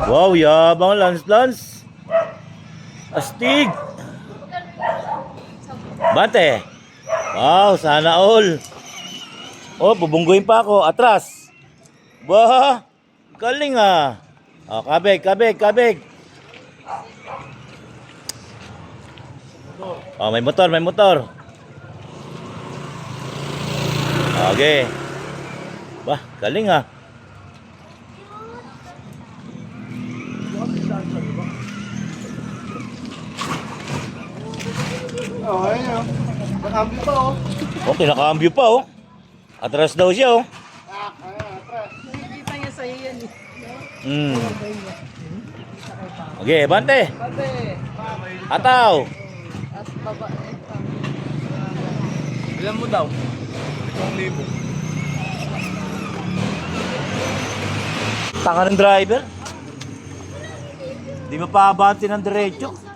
Wow, yabang Lance. Astig. Bante. Wow, sana all. Oh, bubungguin pa ako. Atras. Bah, galing ah. Oh, kabig. Oh, may motor. Okay. Bah, galing ah. Oh, ayun oh. Nakambyo pa oh. Okay, nakambyo pa oh. Atras daw siya oh. Atras. Nakikita niya sa'yo yan eh. Okay, bante. Babe, Ataw. at babae pa. Ilan mo daw? 5,000. Tanga ng driver. Di mapabante ng diretso.